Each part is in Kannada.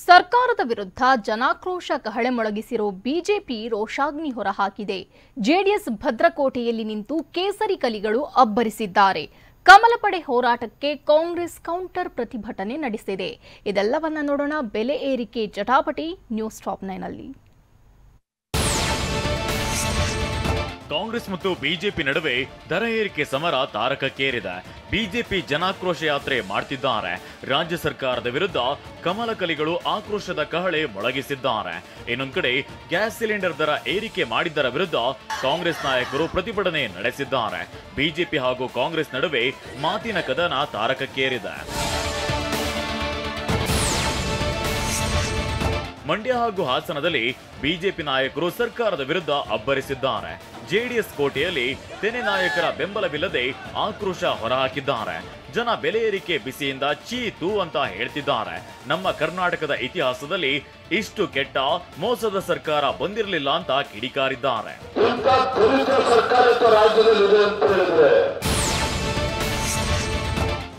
ಸರ್ಕಾರದ ವಿರುದ್ಧ ಜನಾಕ್ರೋಶ ಕಹಳೆ ಮೊಳಗಿಸಿರೋ ಬಿಜೆಪಿ ರೋಷಾಗ್ನಿ ಹೊರಹಾಕಿದೆ. ಜೆಡಿಎಸ್ ಭದ್ರಕೋಟೆಯಲ್ಲಿ ನಿಂತು ಕೇಸರಿ ಕಲಿಗಳು ಅಬ್ಬರಿಸಿದ್ದಾರೆ. ಕಮಲ ಪಡೆ ಹೋರಾಟಕ್ಕೆ ಕಾಂಗ್ರೆಸ್ ಕೌಂಟರ್ ಪ್ರತಿಭಟನೆ ನಡೆಸಿದೆ. ಇದೆಲ್ಲವನ್ನ ನೋಡೋಣ. ಬೆಲೆ ಏರಿಕೆ ಜಟಾಪಟಿ ನ್ಯೂಸ್ ಟಾಪ್ 9 ನಲ್ಲಿ. ಕಾಂಗ್ರೆಸ್ ಮತ್ತು ಬಿಜೆಪಿ ನಡುವೆ ದರ ಏರಿಕೆ ಸಮರ ತಾರಕಕ್ಕೇರಿದೆ. ಬಿಜೆಪಿ ಜನಾಕ್ರೋಶ ಯಾತ್ರೆ ಮಾಡ್ತಿದ್ದಾರೆ. ರಾಜ್ಯ ಸರ್ಕಾರದ ವಿರುದ್ಧ ಕಮಲ ಕಲಿಗಳು ಆಕ್ರೋಶದ ಕಹಳೆ ಮೊಳಗಿಸಿದ್ದಾರೆ. ಇನ್ನೊಂದು ಕಡೆ ಗ್ಯಾಸ್ ಸಿಲಿಂಡರ್ ದರ ಏರಿಕೆ ಮಾಡಿದ್ದರ ವಿರುದ್ಧ ಕಾಂಗ್ರೆಸ್ ನಾಯಕರು ಪ್ರತಿಭಟನೆ ನಡೆಸಿದ್ದಾರೆ. ಬಿಜೆಪಿ ಹಾಗೂ ಕಾಂಗ್ರೆಸ್ ನಡುವೆ ಮಾತಿನ ಕದನ ತಾರಕಕ್ಕೇರಿದೆ. ಮಂಡ್ಯ ಹಾಗೂ ಹಾಸನದಲ್ಲಿ ಬಿಜೆಪಿ ನಾಯಕರು ಸರ್ಕಾರದ ವಿರುದ್ಧ ಅಬ್ಬರಿಸಿದ್ದಾರೆ. ಜೆಡಿಎಸ್ ಕೋಟೆಯಲ್ಲಿ ತೆನೆ ನಾಯಕರ ಬೆಂಬಲವಿಲ್ಲದೆ ಆಕ್ರೋಶ ಹೊರಹಾಕಿದ್ದಾರೆ. ಜನ ಬೆಲೆ ಏರಿಕೆ ಬಿಸಿಯಿಂದ ಚೀತು ಅಂತ ಹೇಳ್ತಿದ್ದಾರೆ. ನಮ್ಮ ಕರ್ನಾಟಕದ ಇತಿಹಾಸದಲ್ಲಿ ಇಷ್ಟು ಕೆಟ್ಟ ಮೋಸದ ಸರ್ಕಾರ ಬಂದಿರಲಿಲ್ಲ ಅಂತ ಕಿಡಿಕಾರಿದ್ದಾರೆ.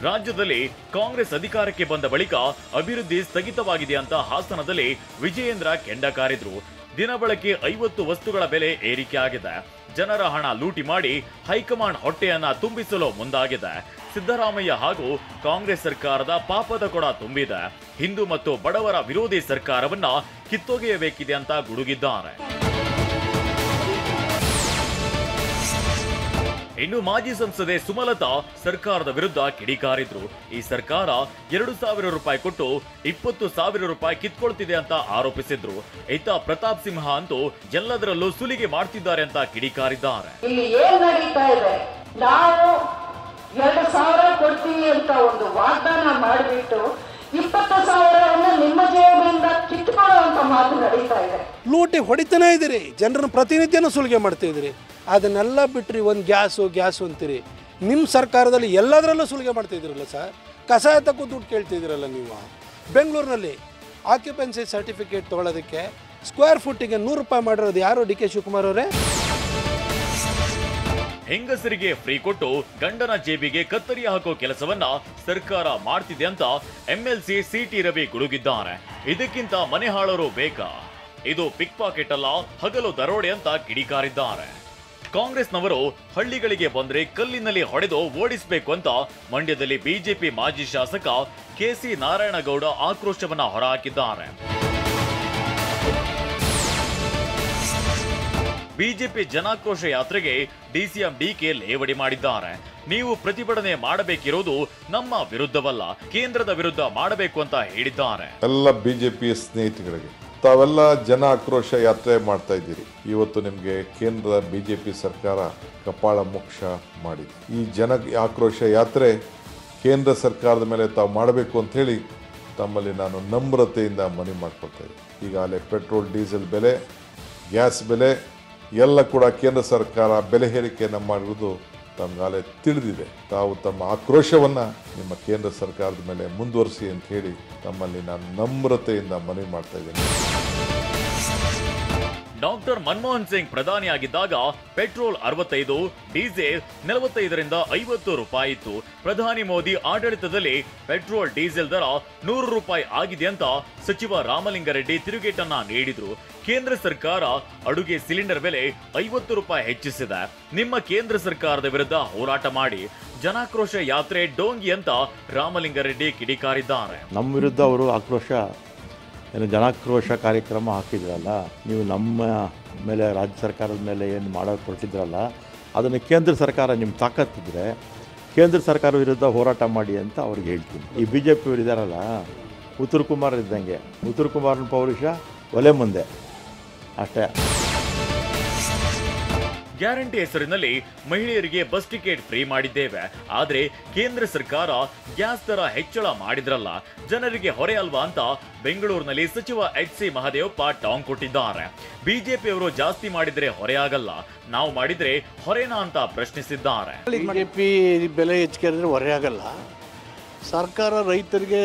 ರಾಜ್ಯದಲ್ಲಿ ಕಾಂಗ್ರೆಸ್ ಅಧಿಕಾರಕ್ಕೆ ಬಂದ ಬಳಿಕ ಅಭಿವೃದ್ಧಿ ಸ್ಥಗಿತವಾಗಿದೆ ಅಂತ ಹಾಸನದಲ್ಲಿ ವಿಜಯೇಂದ್ರ ಕೆಂಡ ಕಾರಿದ್ರು. ದಿನಬಳಕೆ 50 ವಸ್ತುಗಳ ಬೆಲೆ ಏರಿಕೆ ಆಗಿದೆ. ಜನರ ಹಣ ಲೂಟಿ ಮಾಡಿ ಹೈಕಮಾಂಡ್ ಹೊಟ್ಟೆಯನ್ನ ತುಂಬಿಸಲು ಮುಂದಾಗಿದೆ. ಸಿದ್ದರಾಮಯ್ಯ ಹಾಗೂ ಕಾಂಗ್ರೆಸ್ ಸರ್ಕಾರದ ಪಾಪದ ಕೊಡ ತುಂಬಿದೆ. ಹಿಂದೂ ಮತ್ತು ಬಡವರ ವಿರೋಧಿ ಸರ್ಕಾರವನ್ನ ಕಿತ್ತೊಗೆಯಬೇಕಿದೆ ಅಂತ ಗುಡುಗಿದ್ದಾರೆ. ಇನ್ನು ಮಾಜಿ ಸಂಸದೆ ಸುಮಲತಾ ಸರ್ಕಾರದ ವಿರುದ್ಧ ಕಿಡಿಕಾರಿದ್ರು. ಈ ಸರ್ಕಾರ 2,000 ರೂಪಾಯಿ ಕೊಟ್ಟು 20,000 ರೂಪಾಯಿ ಕಿತ್ಕೊಳ್ತಿದೆ ಅಂತ ಆರೋಪಿಸಿದ್ರು. ಇತ್ತ ಪ್ರತಾಪ್ ಸಿಂಹ ಅಂತೂ ಎಲ್ಲದರಲ್ಲೂ ಸುಲಿಗೆ ಮಾಡ್ತಿದ್ದಾರೆ ಅಂತ ಕಿಡಿಕಾರಿದ್ದಾರೆ. ಇಲ್ಲಿ ಏನ್ ನಡೀತಾ ಇದೆ, ನಾವು 2,000 ಕೊಡ್ತೀವಿ ಅಂತ ಒಂದು ವಾಗ್ದಾನ ಮಾಡಿಬಿಟ್ಟು 20,000 ನಿಮ್ಮ ಜೇಬಿಂದ ಕಿತ್ಕೊಳ್ಳುವಂತ ಮಾತು ನಡೀತಾ ಇದೆ. ಲೂಟಿ ಹೊಡಿತಾನೆ ಇದ್ದೀರಿ, ಜನರನ್ನ ಪ್ರತಿನಿತ್ಯನೂ ಸುಲಿಗೆ ಮಾಡ್ತಾ ಇದ್ದೀರಿ. ಅದನ್ನೆಲ್ಲ ಬಿಟ್ಟರೆ ಒಂದು ಗ್ಯಾಸು ಅಂತೀರಿ. ನಿಮ್ಮ ಸರ್ಕಾರದಲ್ಲಿ ಎಲ್ಲದರಲ್ಲೂ ಸುಲಿಗೆ ಮಾಡ್ತಾ ಇದ್ದೀರಲ್ಲ ಸರ್. ಕಸಾಯತಕ್ಕೂ ದುಡ್ಡು ಕೇಳ್ತಿದ್ದೀರಲ್ಲ ನೀವು. ಬೆಂಗಳೂರಿನಲ್ಲಿ ಆಕ್ಯುಪೆನ್ಸಿ ಸರ್ಟಿಫಿಕೇಟ್ ತೊಗೊಳೋದಕ್ಕೆ ಸ್ಕ್ವೇರ್ ಫುಟ್ಟಿಗೆ 100 ರೂಪಾಯಿ ಮಾಡಿರೋದು ಯಾರು? ಡಿ ಕೆ ಶಿವಕುಮಾರ್ ಅವರೇ. ಹೆಂಗಸರಿಗೆ ಫ್ರೀ ಕೊಟ್ಟು ಗಂಡನ ಜೇಬಿಗೆ ಕತ್ತರಿ ಹಾಕೋ ಕೆಲಸವನ್ನ ಸರ್ಕಾರ ಮಾಡ್ತಿದೆ ಅಂತ ಎಂಎಲ್ಸಿ ಸಿಟಿ ರವಿ ಗುಡುಗಿದ್ದಾರೆ. ಇದಕ್ಕಿಂತ ಮನೆ ಹಾಳೋರು ಬೇಕಾ? ಇದು ಪಿಕ್ ಪಾಕೆಟ್ ಅಲ್ಲ, ಹಗಲು ದರೋಡೆ ಅಂತ ಕಿಡಿಕಾರಿದ್ದಾರೆ. ಕಾಂಗ್ರೆಸ್ನವರು ಹಳ್ಳಿಗಳಿಗೆ ಬಂದ್ರೆ ಕಲ್ಲಿನಲ್ಲಿ ಹೊಡೆದು ಓಡಿಸಬೇಕು ಅಂತ ಮಂಡ್ಯದಲ್ಲಿ ಬಿಜೆಪಿ ಮಾಜಿ ಶಾಸಕ ಕೆಸಿ ನಾರಾಯಣಗೌಡ ಆಕ್ರೋಶವನ್ನ ಹೊರಹಾಕಿದ್ದಾರೆ. ಬಿಜೆಪಿ ಜನಾಕ್ರೋಶ ಯಾತ್ರೆಗೆ ಡಿಸಿಎಂ ಡಿಕೆ ಲೇವಡಿ ಮಾಡಿದ್ದಾರೆ. ನೀವು ಪ್ರತಿಭಟನೆ ಮಾಡಬೇಕಿರೋದು ನಮ್ಮ ವಿರುದ್ಧವಲ್ಲ, ಕೇಂದ್ರದ ವಿರುದ್ಧ ಮಾಡಬೇಕು ಅಂತ ಹೇಳಿದ್ದಾರೆ. ಎಲ್ಲ ಬಿಜೆಪಿ ಸ್ನೇಹಿತರಿಗೆ ತಾವೆಲ್ಲ ಜನ ಆಕ್ರೋಶ ಯಾತ್ರೆ ಮಾಡ್ತಾ ಇದ್ದೀರಿ. ಇವತ್ತು ನಿಮಗೆ ಕೇಂದ್ರ ಬಿಜೆಪಿ ಸರ್ಕಾರ ಕಪಾಳ ಮೋಕ್ಷ ಮಾಡಿದೆ. ಈ ಜನ ಆಕ್ರೋಶ ಯಾತ್ರೆ ಕೇಂದ್ರ ಸರ್ಕಾರದ ಮೇಲೆ ತಾವು ಮಾಡಬೇಕು ಅಂತ ಹೇಳಿ ತಮ್ಮಲ್ಲಿ ನಾನು ನಮ್ರತೆಯಿಂದ ಮನವಿ ಮಾಡ್ಕೊಳ್ತಾ ಇದ್ದೀನಿ. ಈಗಾಗಲೇ ಪೆಟ್ರೋಲ್ ಡೀಸೆಲ್ ಬೆಲೆ, ಗ್ಯಾಸ್ ಬೆಲೆ ಎಲ್ಲ ಕೂಡ ಕೇಂದ್ರ ಸರ್ಕಾರ ಬೆಲೆ ಏರಿಕೆಯನ್ನು ಮಾಡಿರುವುದು ತಮಗಾಲೇ ತಿಳಿದಿದೆ. ತಾವು ತಮ್ಮ ಆಕ್ರೋಶವನ್ನು ನಿಮ್ಮ ಕೇಂದ್ರ ಸರ್ಕಾರದ ಮೇಲೆ ಮುಂದುವರಿಸಿ ಅಂತ ಹೇಳಿ ತಮ್ಮಲ್ಲಿ ನಾನು ನಮ್ರತೆಯಿಂದ ಮನವಿ ಮಾಡ್ತಾ ಇದ್ದೇನೆ. ಡಾಕ್ಟರ್ ಮನಮೋಹನ್ ಸಿಂಗ್ ಪ್ರಧಾನಿಯಾಗಿದ್ದಾಗ ಪೆಟ್ರೋಲ್ 65, ಡೀಸೆಲ್ 45ರಿಂದ 50 ರೂಪಾಯಿ ಇತ್ತು. ಪ್ರಧಾನಿ ಮೋದಿ ಆಡಳಿತದಲ್ಲಿ ಪೆಟ್ರೋಲ್ ಡೀಸೆಲ್ ದರ 100 ರೂಪಾಯಿ ಆಗಿದೆ ಅಂತ ಸಚಿವ ರಾಮಲಿಂಗಾರೆಡ್ಡಿ ತಿರುಗೇಟನ್ನ ನೀಡಿದ್ರು. ಕೇಂದ್ರ ಸರ್ಕಾರ ಅಡುಗೆ ಸಿಲಿಂಡರ್ ಬೆಲೆ 50 ರೂಪಾಯಿ ಹೆಚ್ಚಿಸಿದೆ. ನಿಮ್ಮ ಕೇಂದ್ರ ಸರ್ಕಾರದ ವಿರುದ್ಧ ಹೋರಾಟ ಮಾಡಿ, ಜನಾಕ್ರೋಶ ಯಾತ್ರೆ ಡೋಂಗಿ ಅಂತ ರಾಮಲಿಂಗಾರೆಡ್ಡಿ ಕಿಡಿಕಾರಿದ್ದಾರೆ. ನಮ್ಮ ವಿರುದ್ಧ ಅವರು ಜನಾಕ್ರೋಶ ಕಾರ್ಯಕ್ರಮ ಹಾಕಿದ್ರಲ್ಲ, ನೀವು ನಮ್ಮ ಮೇಲೆ ರಾಜ್ಯ ಸರ್ಕಾರದ ಮೇಲೆ ಏನು ಮಾಡೋಕ್ಕೆ ಹೊರಟಿದ್ರಲ್ಲ, ಅದನ್ನು ಕೇಂದ್ರ ಸರ್ಕಾರ ನಿಮ್ಮ ತಾಕತ್ತಿದ್ರೆ ಕೇಂದ್ರ ಸರ್ಕಾರ ವಿರುದ್ಧ ಹೋರಾಟ ಮಾಡಿ ಅಂತ ಅವ್ರಿಗೆ ಹೇಳ್ತೀನಿ. ಈ ಬಿ ಜೆ ಪಿಯವರು ಇದ್ದಾರಲ್ಲ, ಉತ್ತರ ಕುಮಾರ್ ಇದ್ದಂಗೆ, ಉತ್ತರ ಕುಮಾರನ ಪೌರುಷ ಒಲೆ ಮುಂದೆ ಅಷ್ಟೇ. ಗ್ಯಾರಂಟಿ ಹೆಸರಿನಲ್ಲಿ ಮಹಿಳೆಯರಿಗೆ ಬಸ್ ಟಿಕೆಟ್ ಫ್ರೀ ಮಾಡಿದ್ದೇವೆ, ಆದ್ರೆ ಕೇಂದ್ರ ಸರ್ಕಾರ ಗ್ಯಾಸ್ ದರ ಹೆಚ್ಚಳ ಮಾಡಿದ್ರಲ್ಲ, ಜನರಿಗೆ ಹೊರೆ ಅಲ್ವಾ ಅಂತ ಬೆಂಗಳೂರಿನಲ್ಲಿ ಸಚಿವ ಎಚ್.ಸಿ. ಮಹದೇವಪ್ಪ ಟಾಂಗ್ ಕೊಟ್ಟಿದ್ದಾರೆ. ಬಿಜೆಪಿಯವರು ಜಾಸ್ತಿ ಮಾಡಿದ್ರೆ ಹೊರೆ ಆಗಲ್ಲ, ನಾವು ಮಾಡಿದ್ರೆ ಹೊರೆನಾ ಅಂತ ಪ್ರಶ್ನಿಸಿದ್ದಾರೆ. ಬಿಜೆಪಿ ಬೆಲೆ ಹೆಚ್ಚಿಗೆ ಹೊರೆ ಆಗಲ್ಲ. ಸರ್ಕಾರ ರೈತರಿಗೆ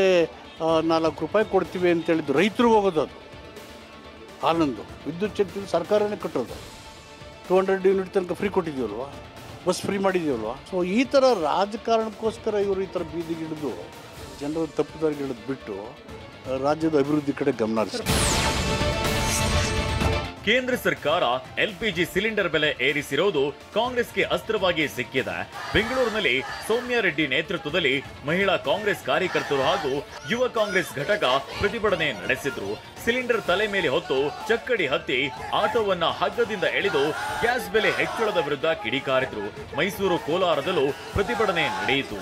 4 ರೂಪಾಯಿ ಕೊಡ್ತೀವಿ ಅಂತ ಹೇಳಿದ್ದು ರೈತರಿಗೆ ಹೋಗೋದು. ಅದು ಆನಂದು ವಿದ್ಯುತ್ ಶಕ್ತಿ ಸರ್ಕಾರನೇ ಕಟ್ಟೋದು. 200 ಯೂನಿಟ್ ತನಕ ಫ್ರೀ ಕೊಟ್ಟಿದ್ದೀವಲ್ವ, ಬಸ್ ಫ್ರೀ ಮಾಡಿದ್ದೀವಲ್ವ. ಸೊ ಈ ಥರ ರಾಜಕಾರಣಕ್ಕೋಸ್ಕರ ಇವರು ಈ ಥರ ಬೀದಿಗಿಡಿದು ಜನರ ತಪ್ಪುದಾರಿಗಳದ್ದು ಬಿಟ್ಟು ರಾಜ್ಯದ ಅಭಿವೃದ್ಧಿ ಕಡೆ ಗಮನ ಹರಿಸಬೇಕು. ಕೇಂದ್ರ ಸರ್ಕಾರ ಎಲ್ಪಿಜಿ ಸಿಲಿಂಡರ್ ಬೆಲೆ ಏರಿಸಿರೋದು ಕಾಂಗ್ರೆಸ್ಗೆ ಅಸ್ತ್ರವಾಗಿ ಸಿಕ್ಕಿದೆ. ಬೆಂಗಳೂರಿನಲ್ಲಿ ಸೌಮ್ಯ ರೆಡ್ಡಿ ನೇತೃತ್ವದಲ್ಲಿ ಮಹಿಳಾ ಕಾಂಗ್ರೆಸ್ ಕಾರ್ಯಕರ್ತರು ಹಾಗೂ ಯುವ ಕಾಂಗ್ರೆಸ್ ಘಟಕ ಪ್ರತಿಭಟನೆ ನಡೆಸಿದ್ರು. ಸಿಲಿಂಡರ್ ತಲೆ ಮೇಲೆ ಹೊತ್ತು ಚಕ್ಕಡಿ ಹತ್ತಿ ಆಟೋವನ್ನ ಹಗ್ಗದಿಂದ ಎಳೆದು ಗ್ಯಾಸ್ ಬೆಲೆ ಹೆಚ್ಚಳದ ವಿರುದ್ಧ ಕಿಡಿಕಾರಿದ್ರು. ಮೈಸೂರು, ಕೋಲಾರದಲ್ಲೂ ಪ್ರತಿಭಟನೆ ನಡೆಯಿತು.